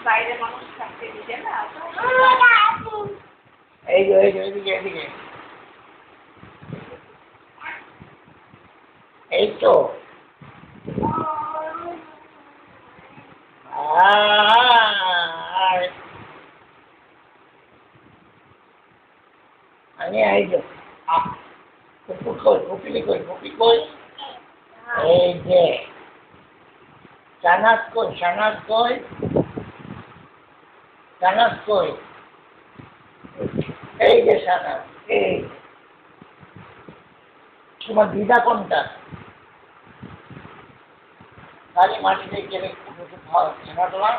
বাইরে মানুষ থাকতে দিতে না এই তো আমি এই যে কপি কই এই যে সানাস কই এই যে সানাস এই তোমার দিদা কোনটা খালি মাটিতে গেলে ছানা তোলা